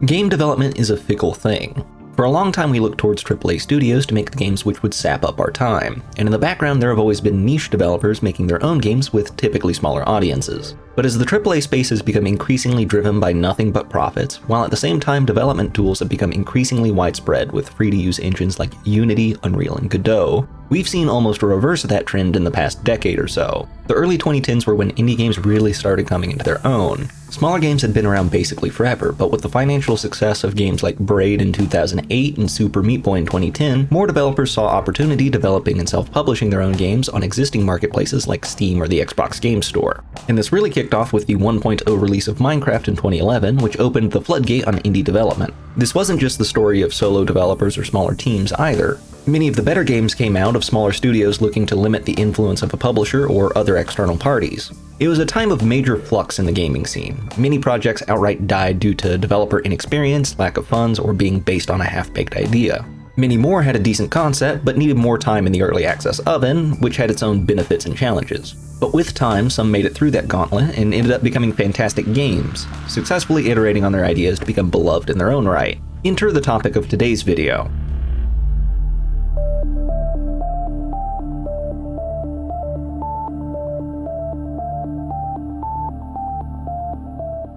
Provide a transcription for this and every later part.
Game development is a fickle thing. For a long time we looked towards AAA studios to make the games which would sap up our time, and in the background there have always been niche developers making their own games with typically smaller audiences. But as the AAA space has become increasingly driven by nothing but profits, while at the same time development tools have become increasingly widespread with free-to-use engines like Unity, Unreal, and Godot, we've seen almost a reverse of that trend in the past decade or so. The early 2010s were when indie games really started coming into their own. Smaller games had been around basically forever, but with the financial success of games like Braid in 2008 and Super Meat Boy in 2010, more developers saw opportunity developing and self-publishing their own games on existing marketplaces like Steam or the Xbox Game Store. And this really kicked off with the 1.0 release of Minecraft in 2011, which opened the floodgate on indie development. This wasn't just the story of solo developers or smaller teams either. Many of the better games came out of smaller studios looking to limit the influence of a publisher or other external parties. It was a time of major flux in the gaming scene. Many projects outright died due to developer inexperience, lack of funds, or being based on a half-baked idea. Many more had a decent concept, but needed more time in the early access oven, which had its own benefits and challenges. But with time, some made it through that gauntlet and ended up becoming fantastic games, successfully iterating on their ideas to become beloved in their own right. Enter the topic of today's video.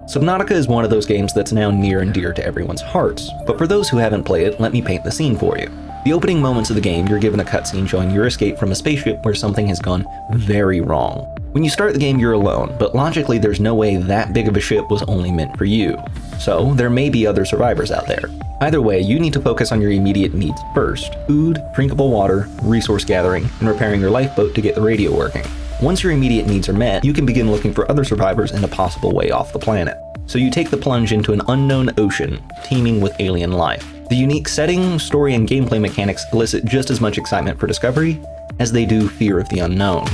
Subnautica is one of those games that's now near and dear to everyone's hearts, but for those who haven't played it, let me paint the scene for you. The opening moments of the game, you're given a cutscene showing your escape from a spaceship where something has gone very wrong. When you start the game, you're alone, but logically there's no way that big of a ship was only meant for you. So there may be other survivors out there. Either way, you need to focus on your immediate needs first: food, drinkable water, resource gathering, and repairing your lifeboat to get the radio working. Once your immediate needs are met, you can begin looking for other survivors and a possible way off the planet. So you take the plunge into an unknown ocean, teeming with alien life. The unique setting, story, and gameplay mechanics elicit just as much excitement for discovery as they do fear of the unknown.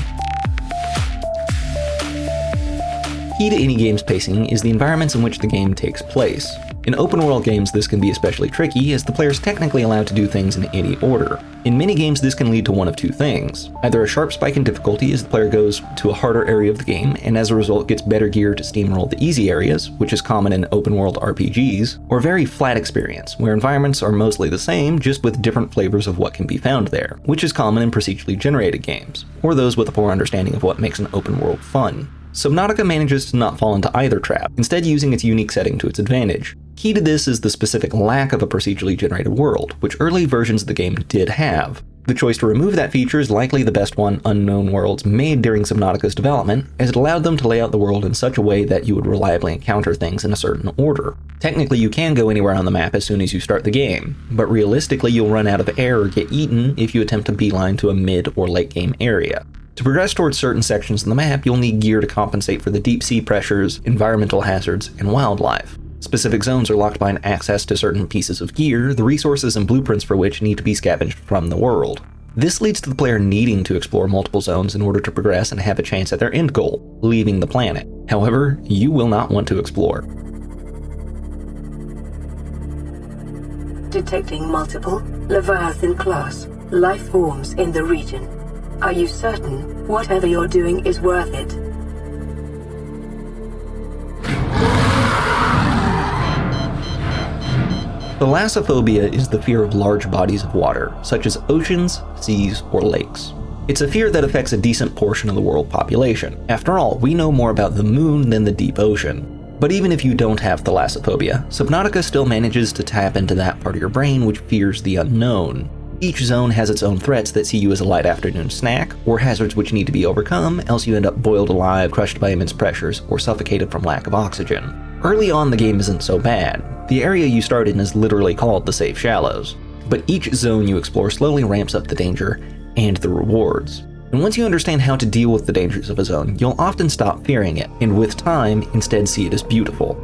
Key to any game's pacing is the environments in which the game takes place. In open-world games, this can be especially tricky, as the player is technically allowed to do things in any order. In many games, this can lead to one of two things: either a sharp spike in difficulty as the player goes to a harder area of the game, and as a result gets better gear to steamroll the easy areas, which is common in open-world RPGs, or a very flat experience, where environments are mostly the same, just with different flavors of what can be found there, which is common in procedurally generated games, or those with a poor understanding of what makes an open world fun. Subnautica manages to not fall into either trap, instead using its unique setting to its advantage. Key to this is the specific lack of a procedurally generated world, which early versions of the game did have. The choice to remove that feature is likely the best one Unknown Worlds made during Subnautica's development, as it allowed them to lay out the world in such a way that you would reliably encounter things in a certain order. Technically, you can go anywhere on the map as soon as you start the game, but realistically you'll run out of air or get eaten if you attempt to beeline to a mid or late game area. To progress towards certain sections of the map, you'll need gear to compensate for the deep sea pressures, environmental hazards, and wildlife. Specific zones are locked by an access to certain pieces of gear, the resources and blueprints for which need to be scavenged from the world. This leads to the player needing to explore multiple zones in order to progress and have a chance at their end goal, leaving the planet. However, you will not want to explore. Detecting multiple Leviathan-class life forms in the region. Are you certain whatever you're doing is worth it? Thalassophobia is the fear of large bodies of water, such as oceans, seas, or lakes. It's a fear that affects a decent portion of the world population. After all, we know more about the moon than the deep ocean. But even if you don't have thalassophobia, Subnautica still manages to tap into that part of your brain which fears the unknown. Each zone has its own threats that see you as a light afternoon snack, or hazards which need to be overcome, else you end up boiled alive, crushed by immense pressures, or suffocated from lack of oxygen. Early on, the game isn't so bad. The area you start in is literally called the Safe Shallows, but each zone you explore slowly ramps up the danger and the rewards. And once you understand how to deal with the dangers of a zone, you'll often stop fearing it, and with time, instead see it as beautiful.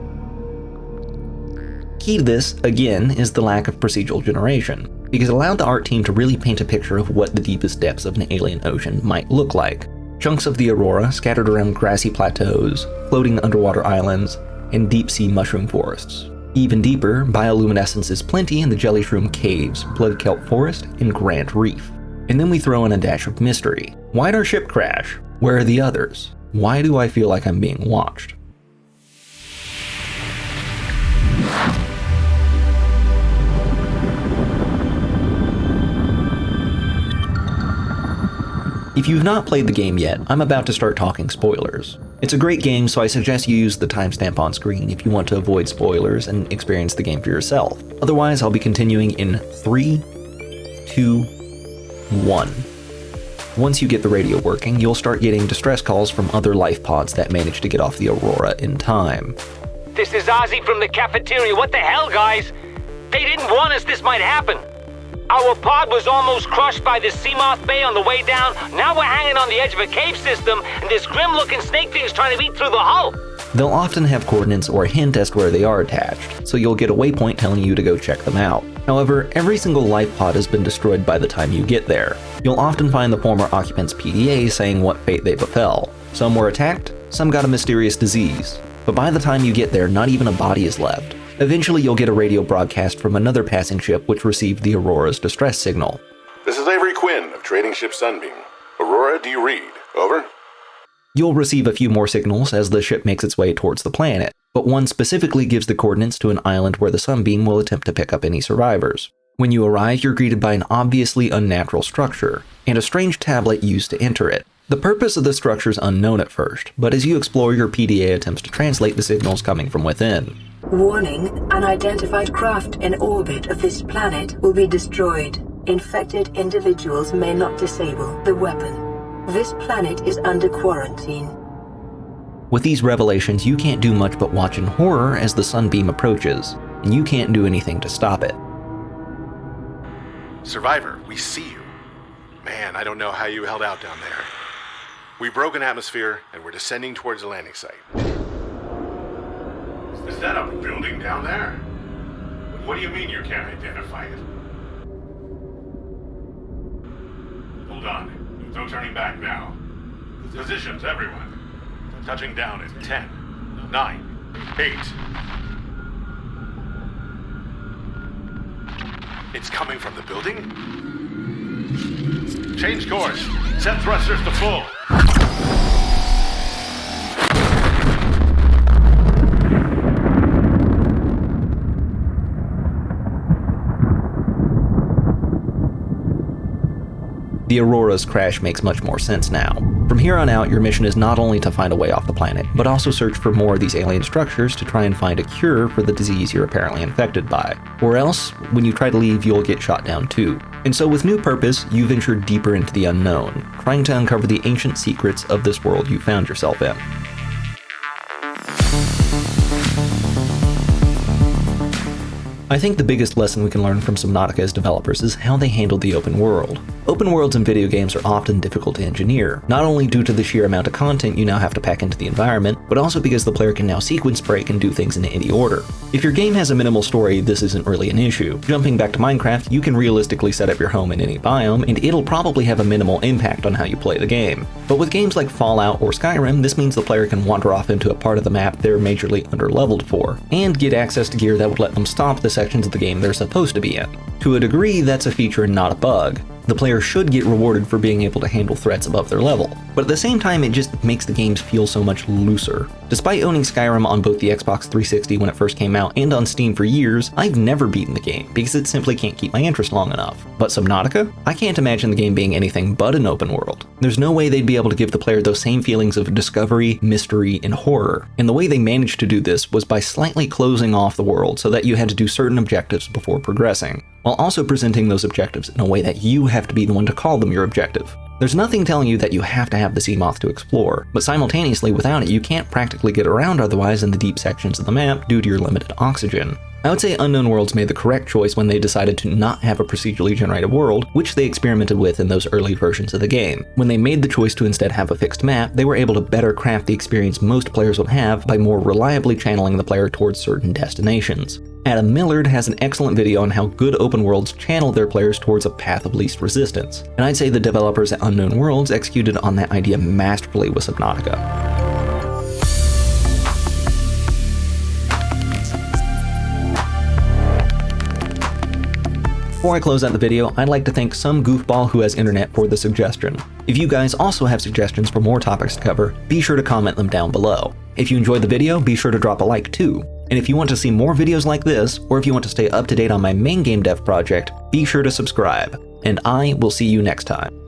Key to this, again, is the lack of procedural generation, because it allowed the art team to really paint a picture of what the deepest depths of an alien ocean might look like. Chunks of the aurora scattered around grassy plateaus, floating underwater islands, and deep-sea mushroom forests. Even deeper, bioluminescence is plenty in the jelly shroom caves, blood kelp forest, and Grand Reef. And then we throw in a dash of mystery. Why'd our ship crash? Where are the others? Why do I feel like I'm being watched? If you've not played the game yet, I'm about to start talking spoilers. It's a great game, so I suggest you use the timestamp on screen if you want to avoid spoilers and experience the game for yourself. Otherwise, I'll be continuing in 3, 2, 1. Once you get the radio working, you'll start getting distress calls from other life pods that manage to get off the Aurora in time. This is Ozzy from the cafeteria. What the hell, guys? They didn't warn us this might happen. Our pod was almost crushed by this Seamoth Bay on the way down. Now we're hanging on the edge of a cave system, and this grim-looking snake thing's trying to eat through the hull. They'll often have coordinates or a hint as to where they are attached, so you'll get a waypoint telling you to go check them out. However, every single life pod has been destroyed by the time you get there. You'll often find the former occupants' PDA saying what fate they befell. Some were attacked, some got a mysterious disease. But by the time you get there, not even a body is left. Eventually, you'll get a radio broadcast from another passing ship which received the Aurora's distress signal. This is Avery Quinn of Trading Ship Sunbeam. Aurora, do you read? Over. You'll receive a few more signals as the ship makes its way towards the planet, but one specifically gives the coordinates to an island where the Sunbeam will attempt to pick up any survivors. When you arrive, you're greeted by an obviously unnatural structure, and a strange tablet used to enter it. The purpose of the structure is unknown at first, but as you explore, your PDA attempts to translate the signals coming from within. Warning, unidentified craft in orbit of this planet will be destroyed. Infected individuals may not disable the weapon. This planet is under quarantine. With these revelations, you can't do much but watch in horror as the Sunbeam approaches, and you can't do anything to stop it. Survivor, we see you. Man, I don't know how you held out down there. We broke an atmosphere, and we're descending towards the landing site. Is that a building down there? What do you mean you can't identify it? Hold on. No turning back now. Positions, everyone. Touching down in 10, 9, 8. It's coming from the building? Change course. Set thrusters to full. The Aurora's crash makes much more sense now. From here on out, your mission is not only to find a way off the planet, but also search for more of these alien structures to try and find a cure for the disease you're apparently infected by. Or else, when you try to leave, you'll get shot down too. And so with new purpose, you venture deeper into the unknown, trying to uncover the ancient secrets of this world you found yourself in. I think the biggest lesson we can learn from Subnautica as developers is how they handled the open world. Open worlds in video games are often difficult to engineer, not only due to the sheer amount of content you now have to pack into the environment, but also because the player can now sequence break and do things in any order. If your game has a minimal story, this isn't really an issue. Jumping back to Minecraft, you can realistically set up your home in any biome, and it'll probably have a minimal impact on how you play the game. But with games like Fallout or Skyrim, this means the player can wander off into a part of the map they're majorly underleveled for, and get access to gear that would let them stomp the sections of the game they're supposed to be in. To a degree, that's a feature and not a bug. The player should get rewarded for being able to handle threats above their level, but at the same time it just makes the games feel so much looser. Despite owning Skyrim on both the Xbox 360 when it first came out and on Steam for years, I've never beaten the game because it simply can't keep my interest long enough. But Subnautica? I can't imagine the game being anything but an open world. There's no way they'd be able to give the player those same feelings of discovery, mystery, and horror, and the way they managed to do this was by slightly closing off the world so that you had to do certain objectives before progressing, while also presenting those objectives in a way that you have to be the one to call them your objective. There's nothing telling you that you have to have the Seamoth to explore, but simultaneously without it you can't practically get around otherwise in the deep sections of the map due to your limited oxygen. I would say Unknown Worlds made the correct choice when they decided to not have a procedurally generated world, which they experimented with in those early versions of the game. When they made the choice to instead have a fixed map, they were able to better craft the experience most players would have by more reliably channeling the player towards certain destinations. Adam Millard has an excellent video on how good open worlds channel their players towards a path of least resistance, and I'd say the developers at Unknown Worlds executed on that idea masterfully with Subnautica. Before I close out the video, I'd like to thank some goofball who has internet for the suggestion. If you guys also have suggestions for more topics to cover, be sure to comment them down below. If you enjoyed the video, be sure to drop a like too. And if you want to see more videos like this, or if you want to stay up to date on my main game dev project, be sure to subscribe. And I will see you next time.